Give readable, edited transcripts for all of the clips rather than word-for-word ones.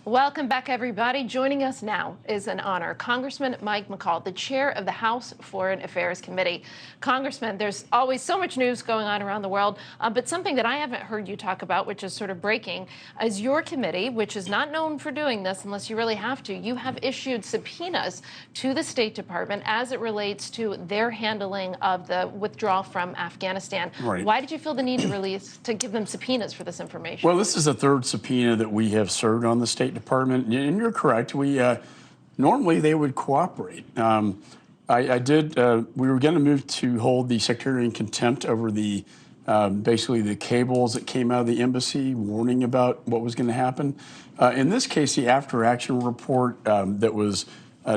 Welcome back, everybody. Joining us now is an honor. Congressman Mike McCaul, the chair of the House Foreign Affairs Committee. Congressman, there's always so much news going on around the world, but something that I haven't heard you talk about, which is sort of breaking, is your committee, which is not known for doing this unless you really have to. You have issued subpoenas to the State Department as it relates to their handling of the withdrawal from Afghanistan. Right. Why did you feel the need to give them subpoenas for this information? Well, this is the third subpoena that we have served on the State Department, and you're correct. We normally they would cooperate. We were going to move to hold the secretary in contempt over the basically the cables that came out of the embassy warning about what was going to happen. In this case, the after-action report that was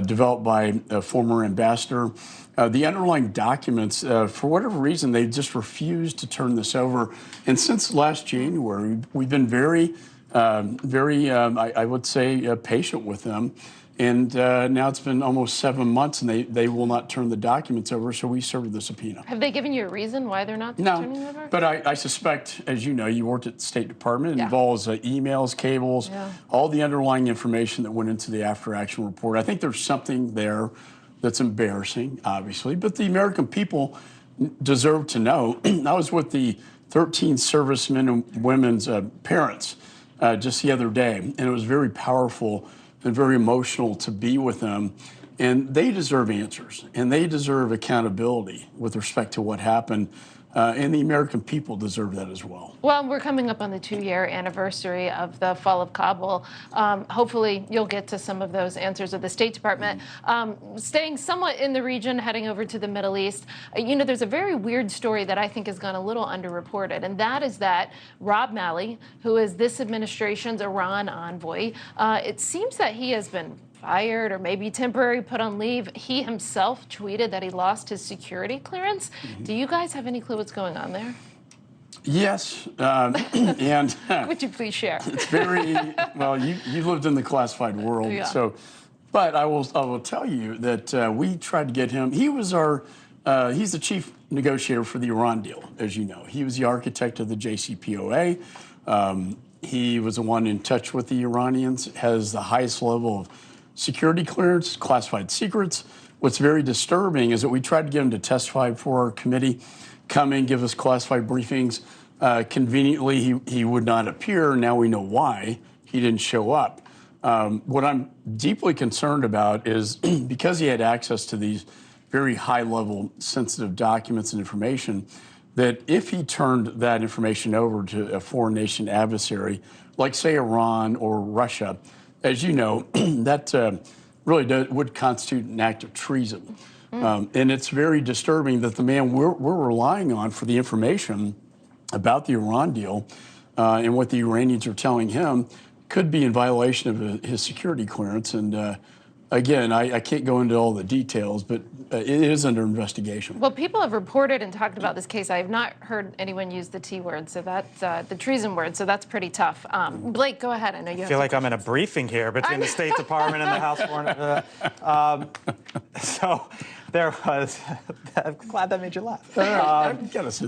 developed by a former ambassador, the underlying documents, for whatever reason, they just refused to turn this over. And since last January, we've been very, I would say, patient with them. And now it's been almost 7 months, and they will not turn the documents over, so we served the subpoena. Have they given you a reason why they're not turning them over? But I suspect, as you know, you worked at the State Department. It involves emails, cables, all the underlying information that went into the after-action report. I think there's something there that's embarrassing, obviously, but the American people deserve to know. I was with the 13 servicemen and women's parents just the other day, and it was very powerful and very emotional to be with them. And they deserve answers, and they deserve accountability with respect to what happened. And the American people deserve that as well. Well, we're coming up on the 2-year anniversary of the fall of Kabul. Hopefully, you'll get to some of those answers of the State Department. Staying somewhat in the region, heading over to the Middle East, you know, there's a very weird story that I think has gone a little underreported, and that is that Rob Malley, who is this administration's Iran envoy, it seems that he has been fired or maybe temporarily put on leave. He himself tweeted that he lost his security clearance. Do you guys have any clue what's going on there? Yes, and would you please share? It's very well. You lived in the classified world, so. But I will tell you that we tried to get him. He was he's the chief negotiator for the Iran deal, as you know. He was the architect of the JCPOA. He was the one in touch with the Iranians. Has the highest level of security clearance, classified secrets. What's very disturbing is that we tried to get him to testify for our committee, come in, give us classified briefings. Conveniently, he would not appear. Now we know why he didn't show up. What I'm deeply concerned about is because he had access to these very high-level sensitive documents and information, that if he turned that information over to a foreign nation adversary, like, say, Iran or Russia, as you know, that really would constitute an act of treason. And it's very disturbing that the man we're relying on for the information about the Iran deal and what the Iranians are telling him could be in violation of his security clearance. And again, I can't go into all the details, but it is under investigation. Well, people have reported and talked about this case. I have not heard anyone use the T word, so that's the treason word, so that's pretty tough. Blake, go ahead. I know you I feel like I'm in a briefing here between the State Department and the House Foreign. So there was, I'm glad that made you laugh.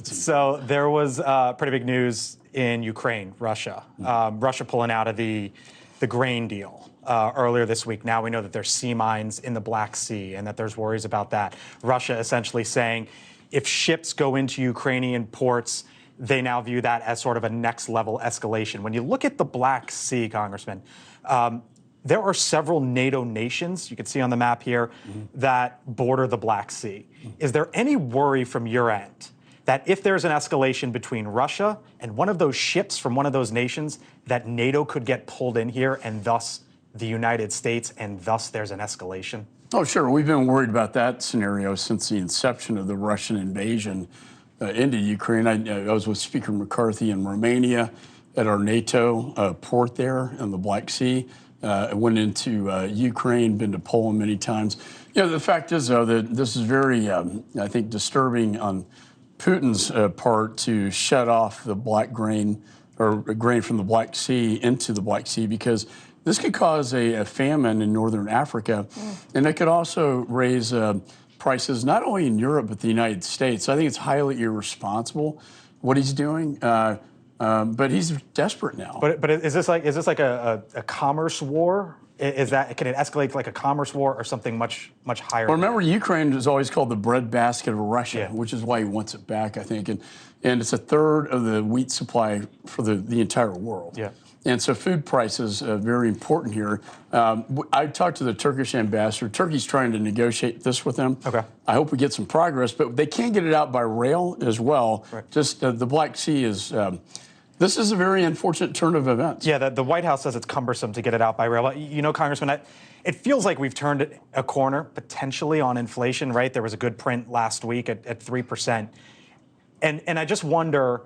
So there was pretty big news in Ukraine, Russia. Russia pulling out of the grain deal. Earlier this week. Now we know that there's sea mines in the Black Sea and that there's worries about that. Russia essentially saying if ships go into Ukrainian ports, they now view that as sort of a next level escalation. When you look at the Black Sea, Congressman, there are several NATO nations, you can see on the map here, that border the Black Sea. Is there any worry from your end that if there's an escalation between Russia and one of those ships from one of those nations, that NATO could get pulled in here and thus the United States, and thus there's an escalation? Oh, sure. We've been worried about that scenario since the inception of the Russian invasion into Ukraine. I was with Speaker McCarthy in Romania at our NATO port there in the Black Sea. I went into Ukraine, been to Poland many times. You know, the fact is, though, that this is very, I think, disturbing on Putin's part to shut off the black grain or grain from the Black Sea into the Black Sea, because this could cause a famine in northern Africa, and it could also raise prices not only in Europe but the United States. So I think it's highly irresponsible what he's doing. But he's desperate now. But is this like a commerce war? Is that, can it escalate to like a commerce war or something much higher? Well, remember, Ukraine is always called the breadbasket of Russia, Yeah. which is why he wants it back, I think. And it's a third of the wheat supply for the entire world. Yeah. And so food prices are very important here. I talked to the Turkish ambassador. Turkey's trying to negotiate this with them. Okay. I hope we get some progress, but they can't get it out by rail as well. Right. Just the Black Sea is... this is a very unfortunate turn of events. Yeah, the White House says it's cumbersome to get it out by rail. You know, Congressman, it feels like we've turned a corner potentially on inflation, right? There was a good print last week at 3%. And I just wonder,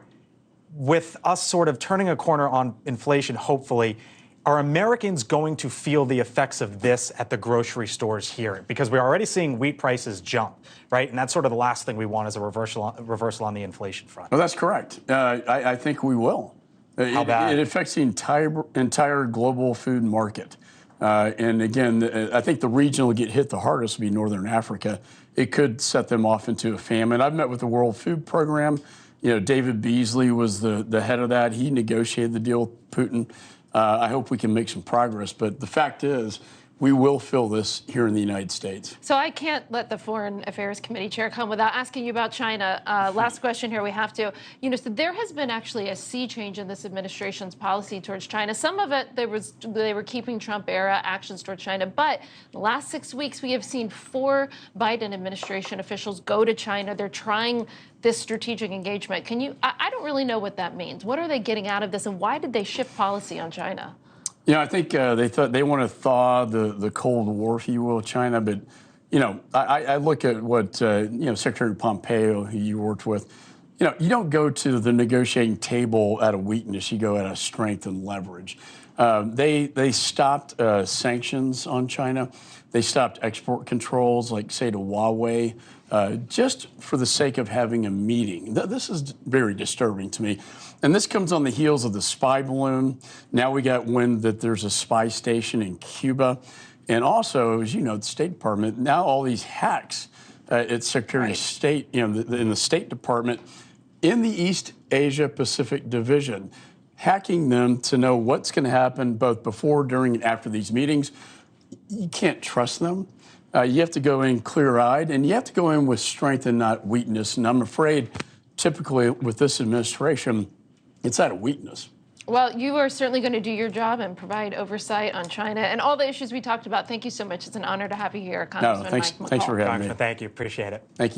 with us sort of turning a corner on inflation, hopefully, are Americans going to feel the effects of this at the grocery stores here? Because we're already seeing wheat prices jump, right? And that's sort of the last thing we want is a reversal on the inflation front. Well, that's correct. I think we will. How bad? It affects the entire global food market. And again, I think the region will get hit the hardest will be Northern Africa. It could set them off into a famine. I've met with the World Food Program. You know, David Beasley was the head of that. He negotiated the deal with Putin. I hope we can make some progress. But the fact is, we will feel this here in the United States. So I can't let the Foreign Affairs Committee chair come without asking you about China. Last question here, we have to. You know, so there has been actually a sea change in this administration's policy towards China. Some of it, they were keeping Trump-era actions towards China. But the last 6 weeks, we have seen 4 Biden administration officials go to China. They're trying this strategic engagement. Can you, I don't really know what that means. What are they getting out of this, and why did they shift policy on China? You know, I think they thought they want to thaw the Cold War, if you will, China. But, you know, I look at what, you know, Secretary Pompeo, who you worked with, you know, you don't go to the negotiating table out of weakness. You go out of strength and leverage. They stopped sanctions on China. They stopped export controls, like, say, to Huawei, just for the sake of having a meeting. This is very disturbing to me. And this comes on the heels of the spy balloon. Now we got wind that there's a spy station in Cuba. And also, as you know, the State Department, now all these hacks at Secretary of State, you know, in the State Department, in the East Asia Pacific Division, hacking them to know what's going to happen both before, during, and after these meetings. You can't trust them. You have to go in clear-eyed, and you have to go in with strength and not weakness. And I'm afraid, typically with this administration, it's out of weakness. Well, you are certainly going to do your job and provide oversight on China and all the issues we talked about. Thank you so much. It's an honor to have you here, Congressman Mike McCaul. Thanks for having me. Thank you. Appreciate it. Thank you.